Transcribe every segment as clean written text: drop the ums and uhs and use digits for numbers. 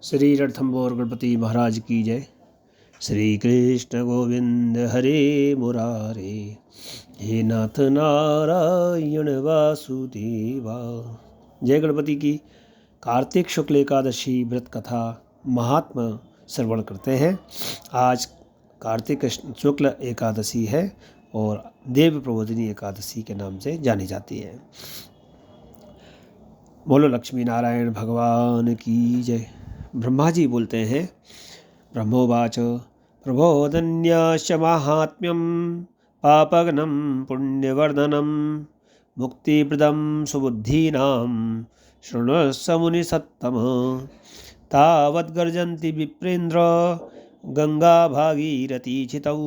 श्री रणथंबोर गणपति महाराज की जय। श्री कृष्ण गोविंद हरे मुरारे, हे नाथ नारायण वासुदेवा। जय गणपति की। कार्तिक शुक्ल एकादशी व्रत कथा महात्मा श्रवण करते हैं। आज कार्तिक शुक्ल एकादशी है और देव प्रबोधिनी एकादशी के नाम से जानी जाती है। बोलो लक्ष्मी नारायण भगवान की जय। ब्रह्मा जी बोलते हैं, ब्रह्मोवाच प्रबोधन्यश्च माहात्म्यं पापघ्नं पुण्यवर्धनं मुक्तिप्रदं सुबुद्धीनां शृणुष्व मुनिसत्तम। तावद्गर्जन्ति विप्रेन्द्र गंगा भागीरथी छितौ,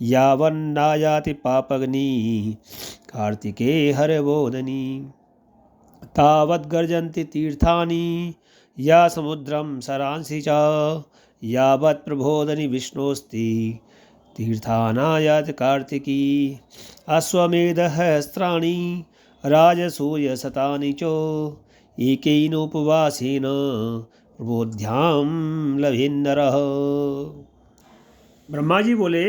यावन्नायाति पापग्नि कार्तिके हरबोधनी। तावद्गर्जन्ति तीर्थानि या समुद्रं सरांसि च, यावत् प्रबोधनि विष्णोस्ति तीर्थानायाति कार्तिकी। अश्वमेधसहस्राणि राजसूयशतानि च, एकेनोपवासेन प्रबोध्यां लभेन्नरः। ब्रह्मा जी बोले,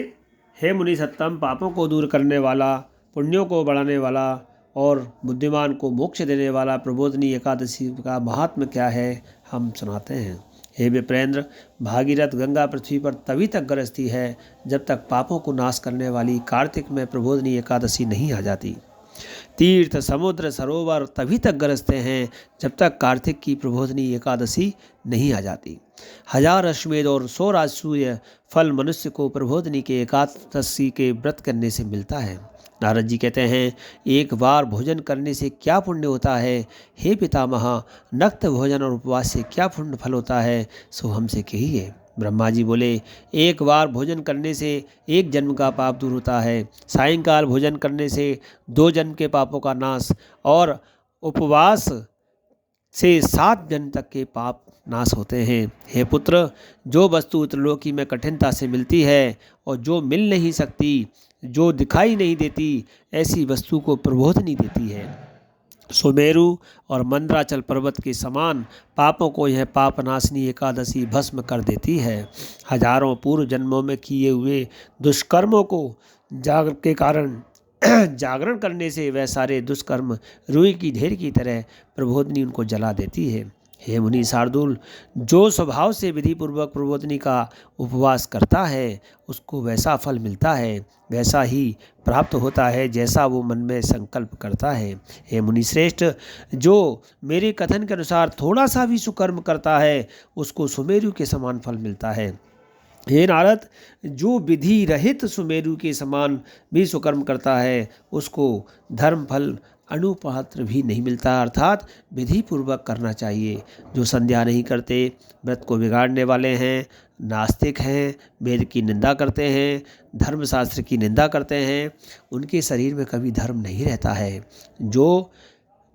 हे मुनि सत्तम, पापों को दूर करने वाला, पुण्यों को बढ़ाने वाला और बुद्धिमान को मोक्ष देने वाला प्रबोधनी एकादशी का महात्म्य क्या है, हम सुनाते हैं। हे विप्रेंद्र, भागीरथ गंगा पृथ्वी पर तभी तक गरजती है जब तक पापों को नाश करने वाली कार्तिक में प्रबोधनी एकादशी नहीं आ जाती। तीर्थ समुद्र सरोवर तभी तक गरजते हैं जब तक कार्तिक की प्रबोधनी एकादशी नहीं आ जाती। 1000 अश्वमेध और 100 राजसूय फल मनुष्य को प्रबोधनी के एकादशी के व्रत करने से मिलता है। नारद जी कहते हैं, एक बार भोजन करने से क्या पुण्य होता है? हे पितामह, नक्त भोजन और उपवास से क्या पुण्य फल होता है, सो हमसे कहिए। ब्रह्मा जी बोले, एक बार भोजन करने से 1 जन्म का पाप दूर होता है, सायंकाल भोजन करने से 2 जन्म के पापों का नाश और उपवास से 7 जन्म तक के पाप नाश होते हैं। हे पुत्र, जो वस्तु त्रिलोकी में कठिनता से मिलती है और जो मिल नहीं सकती, जो दिखाई नहीं देती, ऐसी वस्तु को प्रबोधनी देती है। सुमेरु और मंदराचल पर्वत के समान पापों को यह पापनाशनी एकादशी भस्म कर देती है। हजारों पूर्व जन्मों में किए हुए दुष्कर्मों को के कारण जागरण करने से वह सारे दुष्कर्म रुई की ढेर की तरह प्रबोधनी उनको जला देती है। हे मुनि शार्दूल, जो स्वभाव से विधिपूर्वक प्रबोधनी का उपवास करता है उसको वैसा फल मिलता है, वैसा ही प्राप्त होता है जैसा वो मन में संकल्प करता है। हे मुनि श्रेष्ठ, जो मेरे कथन के अनुसार थोड़ा सा भी सुकर्म करता है उसको सुमेरु के समान फल मिलता है। हे नारद, जो विधि रहित सुमेरु के समान भी सुकर्म करता है उसको धर्म फल अनुपात्र भी नहीं मिलता, अर्थात विधि पूर्वक करना चाहिए। जो संध्या नहीं करते, व्रत को बिगाड़ने वाले हैं, नास्तिक हैं, वेद की निंदा करते हैं, धर्मशास्त्र की निंदा करते हैं, उनके शरीर में कभी धर्म नहीं रहता है। जो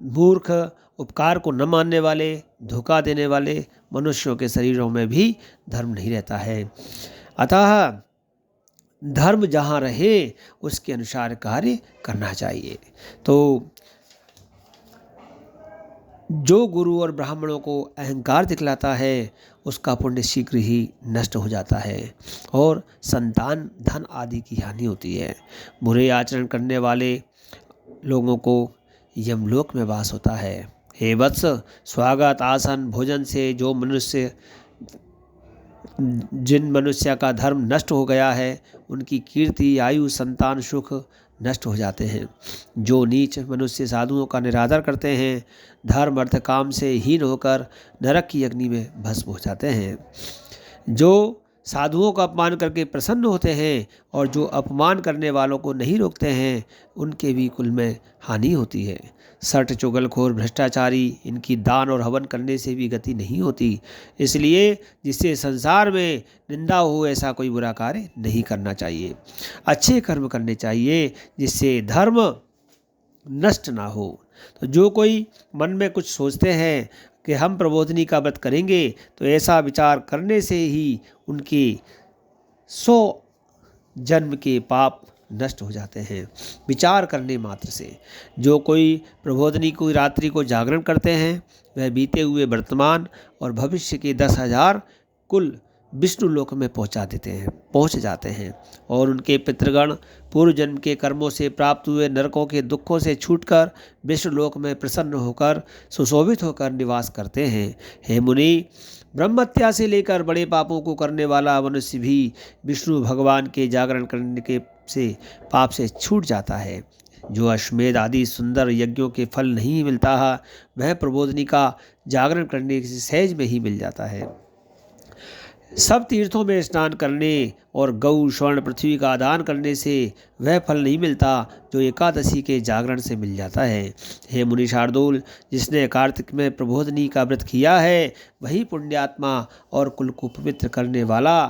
मूर्ख, उपकार को न मानने वाले, धोखा देने वाले मनुष्यों के शरीरों में भी धर्म नहीं रहता है। अतः धर्म जहाँ रहे उसके अनुसार कार्य करना चाहिए। तो जो गुरु और ब्राह्मणों को अहंकार दिखलाता है उसका पुण्य शीघ्र ही नष्ट हो जाता है और संतान, धन आदि की हानि होती है। बुरे आचरण करने वाले लोगों को यमलोक में वास होता है। हे वत्स, स्वागत, आसन, भोजन से जिन मनुष्य का धर्म नष्ट हो गया है उनकी कीर्ति, आयु, संतान, सुख नष्ट हो जाते हैं। जो नीच मनुष्य साधुओं का निरादर करते हैं, धर्म अर्थ काम से हीन होकर नरक की अग्नि में भस्म हो जाते हैं। जो साधुओं का अपमान करके प्रसन्न होते हैं और जो अपमान करने वालों को नहीं रोकते हैं उनके भी कुल में हानि होती है। सठ, चुगलखोर, भ्रष्टाचारी, इनकी दान और हवन करने से भी गति नहीं होती। इसलिए जिससे संसार में निंदा हो ऐसा कोई बुरा कार्य नहीं करना चाहिए। अच्छे कर्म करने चाहिए जिससे धर्म नष्ट ना हो। तो जो कोई मन में कुछ सोचते हैं कि हम प्रबोधनी का व्रत करेंगे, तो ऐसा विचार करने से ही उनके 100 जन्म के पाप नष्ट हो जाते हैं विचार करने मात्र से। जो कोई प्रबोधिनी की रात्रि को जागरण करते हैं वह बीते हुए वर्तमान और भविष्य के 10,000 कुल विष्णु लोक में पहुंच जाते हैं और उनके पितृगण पूर्व जन्म के कर्मों से प्राप्त हुए नरकों के दुखों से छूटकर विष्णु लोक में प्रसन्न होकर सुशोभित होकर निवास करते हैं। हे मुनि, ब्रह्महत्या से लेकर बड़े पापों को करने वाला मनुष्य भी विष्णु भगवान के जागरण करने के से पाप से छूट जाता है। जो अश्वमेध आदि सुंदर यज्ञों के फल नहीं मिलता है वह प्रबोधिनी का जागरण करने से सहज में ही मिल जाता है। सब तीर्थों में स्नान करने और गौ स्वर्ण पृथ्वी का दान करने से वह फल नहीं मिलता जो एकादशी के जागरण से मिल जाता है। हे मुनि शार्दूल, जिसने कार्तिक में प्रबोधिनी का व्रत किया है वही पुण्यात्मा और कुल को पवित्र करने वाला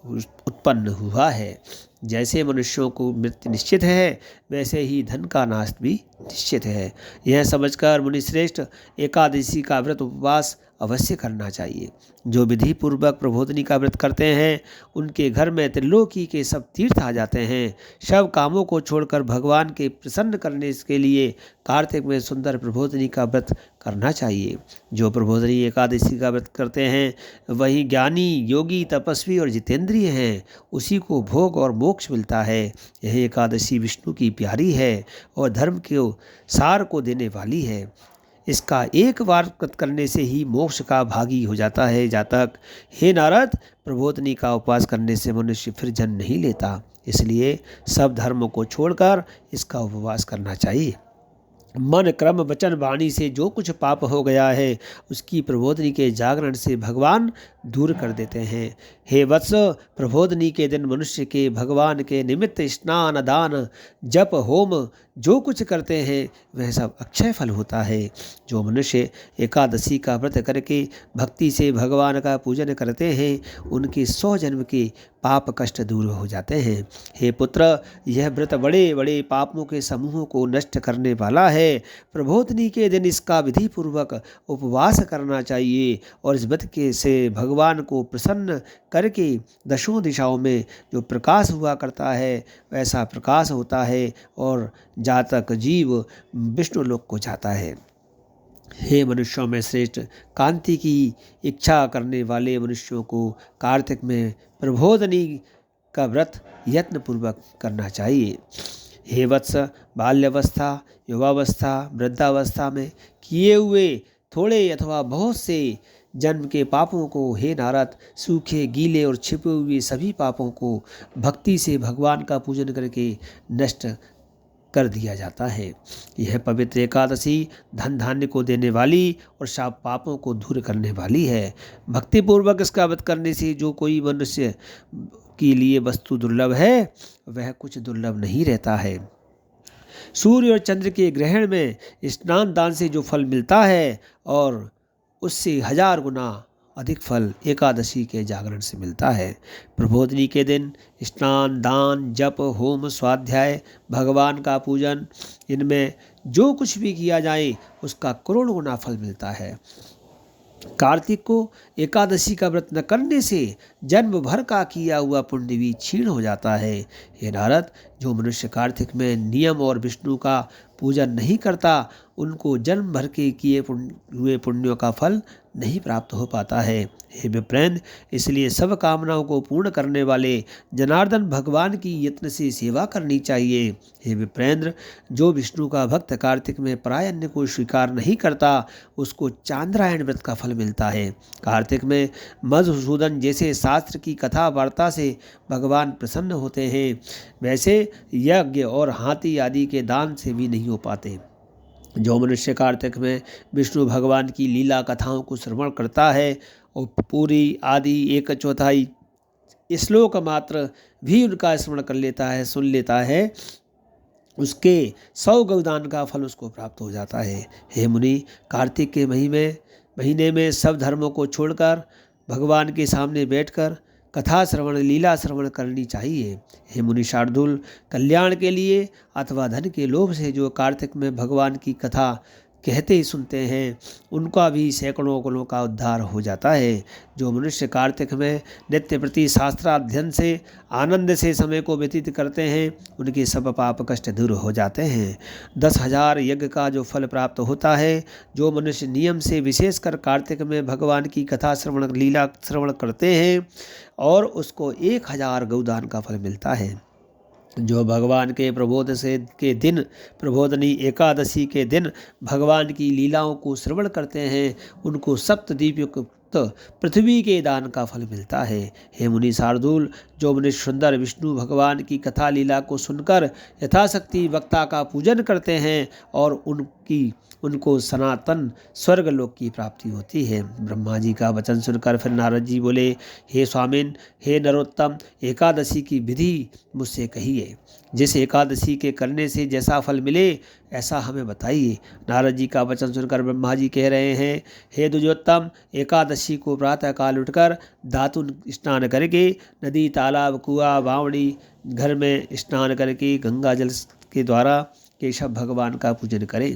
उत्पन्न हुआ है। जैसे मनुष्यों को मृत्यु निश्चित है वैसे ही धन का नाश भी निश्चित है। यह समझकर मुनिश्रेष्ठ एकादशी का व्रत उपवास अवश्य करना चाहिए। जो विधि पूर्वक प्रबोधिनी का व्रत करते हैं उनके घर में त्रिलोकी के सब तीर्थ आ जाते हैं। सब कामों को छोड़कर भगवान के प्रसन्न करने के लिए कार्तिक में सुंदर प्रबोधिनी का व्रत करना चाहिए। जो प्रबोधिनी एकादशी का व्रत करते हैं वही ज्ञानी, योगी, तपस्वी और जितेंद्रिय हैं। उसी को भोग और मोक्ष मिलता है। यह एकादशी विष्णु की प्यारी है और धर्म के सार को देने वाली है। इसका एक बार व्रत करने से ही मोक्ष का भागी हो जाता है। जातक, हे नारद, प्रबोधिनी का उपवास करने से मनुष्य फिर जन्म नहीं लेता, इसलिए सब धर्मों को छोड़कर इसका उपवास करना चाहिए। मन, क्रम, वचन, वाणी से जो कुछ पाप हो गया है उसकी प्रबोधिनी के जागरण से भगवान दूर कर देते हैं। हे वत्स, प्रबोधिनी के दिन मनुष्य के भगवान के निमित्त स्नान, दान, जप, होम जो कुछ करते हैं वह सब अक्षय फल होता है। जो मनुष्य एकादशी का व्रत करके भक्ति से भगवान का पूजन करते हैं उनके 100 जन्म के पाप कष्ट दूर हो जाते हैं। हे पुत्र, यह व्रत बड़े बड़े पापों के समूहों को नष्ट करने वाला है। प्रबोधिनी के दिन इसका विधि पूर्वक उपवास करना चाहिए और इस व्रत के से भगवान को प्रसन्न करके दशों दिशाओं में जो प्रकाश हुआ करता है वैसा प्रकाश होता है और जातक जीव विष्णु लोक को जाता है। हे मनुष्यों में श्रेष्ठ, कांति की इच्छा करने वाले मनुष्यों को कार्तिक में प्रबोधिनी का व्रत यत्न पूर्वक करना चाहिए। हे वत्स, बाल्यावस्था, युवावस्था, वृद्धावस्था में किए हुए थोड़े अथवा बहुत से जन्म के पापों को, हे नारद, सूखे, गीले और छिपे हुए सभी पापों को भक्ति से भगवान का पूजन करके नष्ट कर दिया जाता है। यह पवित्र एकादशी धन धान्य को देने वाली और सब पापों को दूर करने वाली है। भक्तिपूर्वक इसका व्रत करने से जो कोई मनुष्य के लिए वस्तु दुर्लभ है वह कुछ दुर्लभ नहीं रहता है। सूर्य और चंद्र के ग्रहण में स्नान दान से जो फल मिलता है और उससे 1000 गुना अधिक फल एकादशी के जागरण से मिलता है। प्रबोधिनी के दिन स्नान, दान, जप, होम, स्वाध्याय, भगवान का पूजन, इनमें जो कुछ भी किया जाए उसका करोड़ों गुना फल मिलता है। कार्तिक को एकादशी का व्रत न करने से जन्म भर का किया हुआ पुण्य भी क्षीण हो जाता है। हे नारद, जो मनुष्य कार्तिक में नियम और विष्णु का पूजन नहीं करता उनको जन्म भर के किए हुए पुण्यों का फल नहीं प्राप्त हो पाता है। हे विप्रेंद्र, इसलिए सब कामनाओं को पूर्ण करने वाले जनार्दन भगवान की यत्न से सेवा करनी चाहिए। हे विप्रेंद्र, जो विष्णु का भक्त कार्तिक में पराय अन्य को स्वीकार नहीं करता उसको चांद्रायण व्रत का फल मिलता है। कार्तिक में मधुसूदन जैसे शास्त्र की कथा वार्ता से भगवान प्रसन्न होते हैं वैसे यज्ञ और हाथी आदि के दान से भी नहीं हो पाते। जो मनुष्य कार्तिक में विष्णु भगवान की लीला कथाओं को श्रवण करता है और पूरी आदि 1/4 श्लोक मात्र भी उनका स्मरण कर लेता है, सुन लेता है, उसके 100 गौदान का फल उसको प्राप्त हो जाता है। हे मुनि, कार्तिक के महीने में सब धर्मों को छोड़कर भगवान के सामने बैठकर कथा श्रवण, लीला श्रवण करनी चाहिए। हे मुनि शार्दूल, कल्याण के लिए अथवा धन के लोभ से जो कार्तिक में भगवान की कथा कहते ही सुनते हैं उनका भी सैकड़ों कुलों का उद्धार हो जाता है। जो मनुष्य कार्तिक में नित्य प्रति शास्त्राध्ययन से आनंद से समय को व्यतीत करते हैं उनके सब पाप कष्ट दूर हो जाते हैं। 10,000 यज्ञ का जो फल प्राप्त होता है, जो मनुष्य नियम से विशेषकर कार्तिक में भगवान की कथा श्रवण लीला श्रवण करते हैं और उसको 1,000 गौदान का फल मिलता है। जो भगवान के प्रबोध से के दिन प्रबोधनी एकादशी के दिन भगवान की लीलाओं को श्रवण करते हैं उनको सप्तद्वीप युक्त पृथ्वी के दान का फल मिलता है। हे मुनि शार्दूल, जो मनुष्य सुंदर विष्णु भगवान की कथा लीला को सुनकर यथाशक्ति वक्ता का पूजन करते हैं और उनको सनातन स्वर्गलोक की प्राप्ति होती है। ब्रह्मा जी का वचन सुनकर फिर नारद जी बोले, हे स्वामिन, हे नरोत्तम, एकादशी की विधि मुझसे कहिए। जिस एकादशी के करने से जैसा फल मिले ऐसा हमें बताइए। नारद जी का वचन सुनकर ब्रह्मा जी कह रहे हैं, हे द्विजोत्तम, एकादशी को प्रातःकाल उठकर दातुन स्नान करके नदी तालाब कुआं बावड़ी घर में स्नान करके गंगा जल के द्वारा केशव भगवान का पूजन करें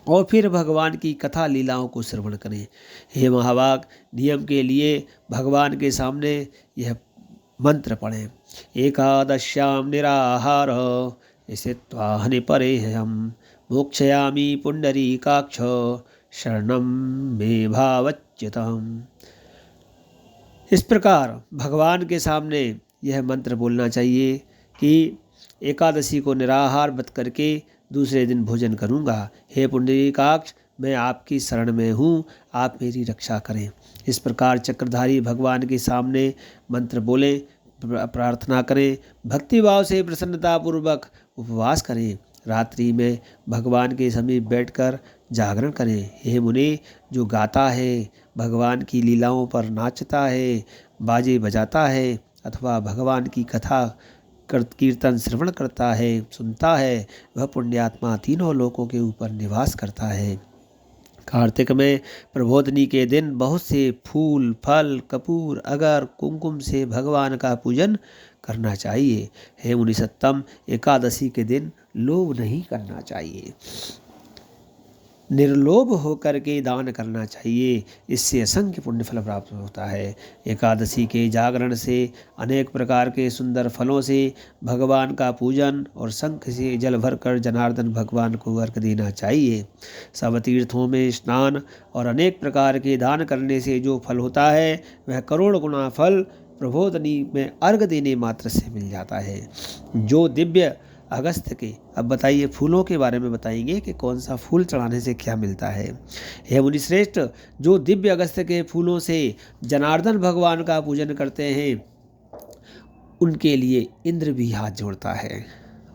और फिर भगवान की कथा लीलाओं को श्रवण करें। हे महाभाग, नियम के लिए भगवान के सामने यह मंत्र पढ़ें। एकादश्याम निराहार इसे त्वाहनि परे हम मोक्षयामी पुंडरीकाक्ष शरणम मे भावच्युतम। इस प्रकार भगवान के सामने यह मंत्र बोलना चाहिए कि एकादशी को निराहार व्रत करके दूसरे दिन भोजन करूँगा। हे पुंडरीकाक्ष, मैं आपकी शरण में हूँ, आप मेरी रक्षा करें। इस प्रकार चक्रधारी भगवान के सामने मंत्र बोलें, प्रार्थना करें, भक्तिभाव से प्रसन्नतापूर्वक उपवास करें। रात्रि में भगवान के समीप बैठकर जागरण करें। हे मुनि, जो गाता है, भगवान की लीलाओं पर नाचता है, बाजे बजाता है अथवा भगवान की कथा कीर्तन श्रवण करता है, सुनता है, वह पुण्यात्मा तीनों लोकों के ऊपर निवास करता है। कार्तिक में प्रबोधनी के दिन बहुत से फूल, फल, कपूर, अगर, कुमकुम से भगवान का पूजन करना चाहिए। हे मुनि सत्तम, एकादशी के दिन लोभ नहीं करना चाहिए, निर्लोभ होकर के दान करना चाहिए, इससे असंख्य पुण्य फल प्राप्त होता है। एकादशी के जागरण से अनेक प्रकार के सुंदर फलों से भगवान का पूजन और शंख से जल भरकर जनार्दन भगवान को अर्घ देना चाहिए। सब तीर्थों में स्नान और अनेक प्रकार के दान करने से जो फल होता है वह करोड़ गुना फल प्रबोधनी में अर्घ देने मात्र से मिल जाता है। जो दिव्य अगस्त्य के, अब बताइए फूलों के बारे में बताएंगे कि कौन सा फूल चढ़ाने से क्या मिलता है। हे मुनि श्रेष्ठ, जो दिव्य अगस्त्य के फूलों से जनार्दन भगवान का पूजन करते हैं उनके लिए इंद्र भी हाथ जोड़ता है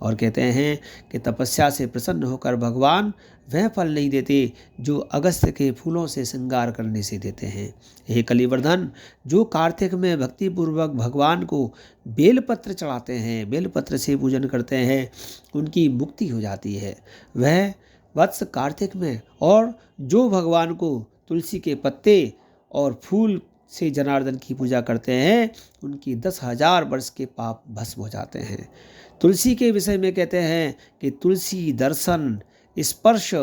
और कहते हैं कि तपस्या से प्रसन्न होकर भगवान वह फल नहीं देते जो अगस्त्य के फूलों से श्रृंगार करने से देते हैं। हे कलिवर्धन, जो कार्तिक में भक्तिपूर्वक भगवान को बेलपत्र चढ़ाते हैं, बेलपत्र से पूजन करते हैं, उनकी मुक्ति हो जाती है। वह वत्स कार्तिक में, और जो भगवान को तुलसी के पत्ते और फूल से जनार्दन की पूजा करते हैं उनकी 10,000 वर्ष के पाप भस्म हो जाते हैं। तुलसी के विषय में कहते हैं कि तुलसी दर्शन, स्पर्श,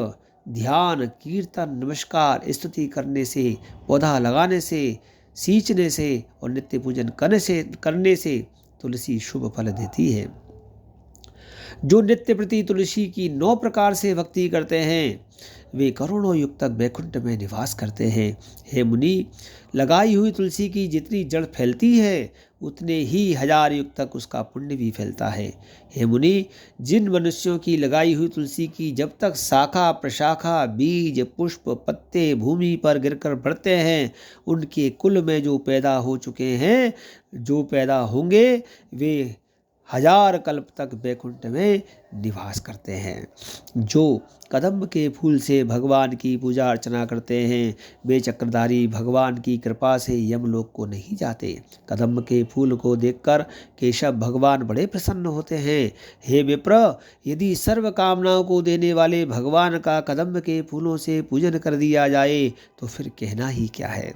ध्यान, कीर्तन, नमस्कार, स्तुति करने से, पौधा लगाने से, सींचने से और नित्य पूजन करने से तुलसी शुभ फल देती है। जो नित्य प्रति तुलसी की 9 प्रकार से भक्ति करते हैं वे करोड़ों युग तक वैकुंठ में निवास करते हैं। हे मुनि, लगाई हुई तुलसी की जितनी जड़ फैलती है उतने ही 1000 युग तक उसका पुण्य भी फैलता है। हे मुनि, जिन मनुष्यों की लगाई हुई तुलसी की जब तक शाखा, प्रशाखा, बीज, पुष्प, पत्ते भूमि पर गिरकर बढ़ते हैं उनके कुल में जो पैदा हो चुके हैं, जो पैदा होंगे, वे 1000 कल्प तक वैकुंठ में निवास करते हैं। जो कदम्ब के फूल से भगवान की पूजा अर्चना करते हैं वे चक्रधारी भगवान की कृपा से यमलोक को नहीं जाते। कदम्ब के फूल को देखकर केशव भगवान बड़े प्रसन्न होते हैं। हे विप्र, यदि सर्व कामनाओं को देने वाले भगवान का कदम्ब के फूलों से पूजन कर दिया जाए तो फिर कहना ही क्या है।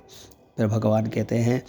फिर भगवान कहते हैं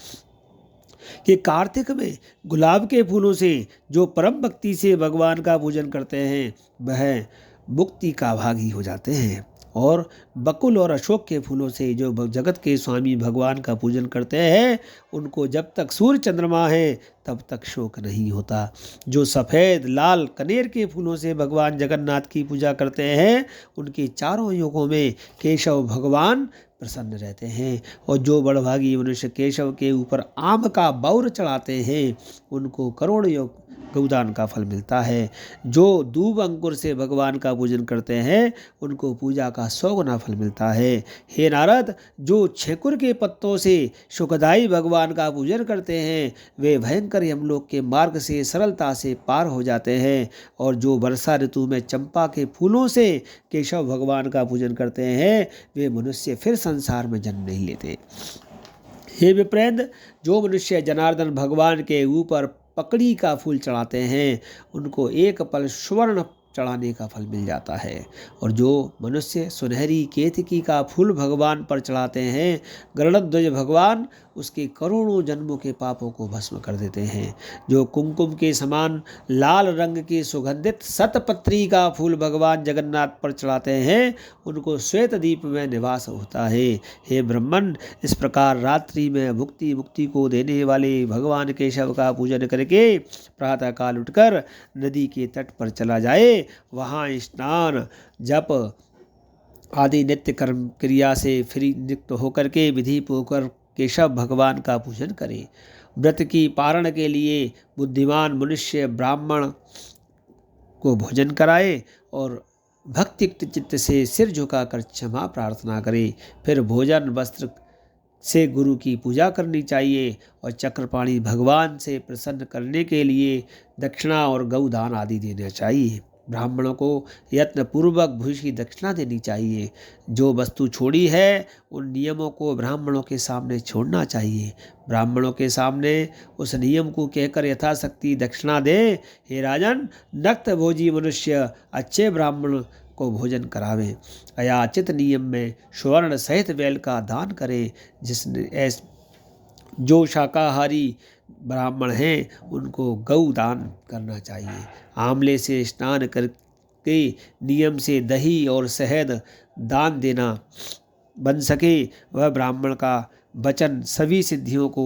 कि कार्तिक में गुलाब के फूलों से जो परम भक्ति से भगवान का पूजन करते हैं वह मुक्ति का भागी हो जाते हैं और बकुल और अशोक के फूलों से जो जगत के स्वामी भगवान का पूजन करते हैं उनको जब तक सूर्य चंद्रमा है तब तक शोक नहीं होता। जो सफ़ेद लाल कनेर के फूलों से भगवान जगन्नाथ की पूजा करते हैं उनके चारों युगों में केशव भगवान प्रसन्न रहते हैं। और जो बड़भागी मनुष्य केशव के ऊपर आम का बौर चढ़ाते हैं उनको करोड़ योग गौदान का फल मिलता है। जो दूब अंकुर से भगवान का पूजन करते हैं उनको पूजा का 100 गुना फल मिलता है। हे नारद, जो छेकुर के पत्तों से सुखदाई भगवान का पूजन करते हैं वे भयंकर यमलोक के मार्ग से सरलता से पार हो जाते हैं। और जो वर्षा ऋतु में चंपा के फूलों से केशव भगवान का पूजन करते हैं वे मनुष्य फिर संसार में जन्म नहीं लेते। हे विप्रेंद्र, जो मनुष्य जनार्दन भगवान के ऊपर पकड़ी का फूल चढ़ाते हैं उनको एक पल स्वर्ण चढ़ाने का फल मिल जाता है। और जो मनुष्य सुनहरी केतकी का फूल भगवान पर चढ़ाते हैं गरुड़ध्वज भगवान उसके करोड़ों जन्मों के पापों को भस्म कर देते हैं। जो कुमकुम के समान लाल रंग की सुगंधित शतपत्री का फूल भगवान जगन्नाथ पर चढ़ाते हैं उनको श्वेत दीप में निवास होता है। हे ब्रह्मन, इस प्रकार रात्रि में भुक्ति मुक्ति को देने वाले भगवान केशव का पूजन करके प्रातःकाल उठकर नदी के तट पर चला जाए, वहाँ स्नान जप आदि नित्य कर्म क्रिया से फ्री नियुक्त होकर के विधि होकर केशव भगवान का पूजन करें। व्रत की पारण के लिए बुद्धिमान मनुष्य ब्राह्मण को भोजन कराए और भक्तियुक्त चित्त से सिर झुकाकर क्षमा प्रार्थना करे। फिर भोजन वस्त्र से गुरु की पूजा करनी चाहिए और चक्रपाणी भगवान से प्रसन्न करने के लिए दक्षिणा और गौदान आदि देना चाहिए। ब्राह्मणों को यत्नपूर्वक भूषी की दक्षिणा देनी चाहिए। जो वस्तु छोड़ी है उन नियमों को ब्राह्मणों के सामने छोड़ना चाहिए। ब्राह्मणों के सामने उस नियम को कहकर यथाशक्ति दक्षिणा दे। हे राजन, नक्त भोजी मनुष्य अच्छे ब्राह्मण को भोजन करावें। अयाचित नियम में स्वर्ण सहित बैल का दान करें। जिसने जो शाकाहारी ब्राह्मण हैं उनको गौ दान करना चाहिए। आंवले से स्नान करके नियम से दही और शहद दान देना बन सके वह ब्राह्मण का वचन सभी सिद्धियों को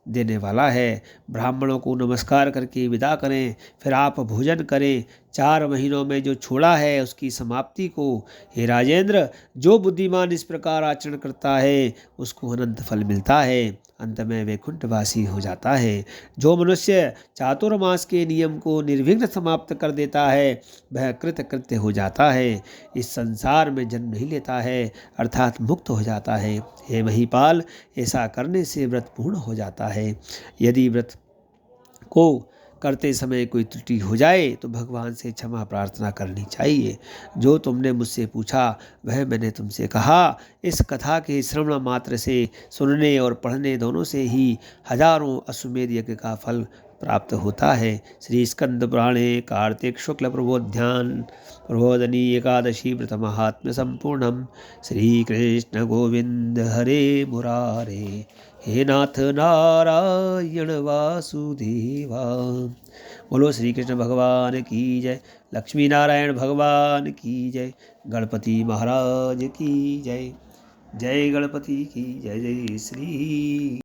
देने वाला है। ब्राह्मणों को नमस्कार करके विदा करें, फिर आप भोजन करें। 4 महीनों में जो छोड़ा है उसकी समाप्ति को हे राजेंद्र, जो बुद्धिमान इस प्रकार आचरण करता है उसको अनंत फल मिलता है, अंत में वैकुंठवासी हो जाता है। जो मनुष्य चातुर्मास के नियम को निर्विघ्न समाप्त कर देता है वह कृतकृत्य हो जाता है, इस संसार में जन्म नहीं लेता है अर्थात मुक्त हो जाता है। हे महिपाल, ऐसा करने से व्रत पूर्ण हो जाता है। यदि व्रत को करते समय कोई त्रुटि हो जाए तो भगवान से क्षमा प्रार्थना करनी चाहिए। जो तुमने मुझसे पूछा वह मैंने तुमसे कहा। इस कथा के श्रवण मात्र से सुनने और पढ़ने दोनों से ही हजारों अश्वमेध यज्ञ का फल प्राप्त होता है। श्री स्कंद पुराणे कार्तिक शुक्ल प्रबोध्यान प्रबोधनी एकादशी व्रत महात्म्य संपूर्णम। श्री कृष्ण गोविंद हरे मुरारे, हे नाथ नारायण वासुदेवा। बोलो श्री कृष्ण भगवान की जय, लक्ष्मी नारायण भगवान की जय, गणपति महाराज की जय। जय गणपति की जय। जय श्री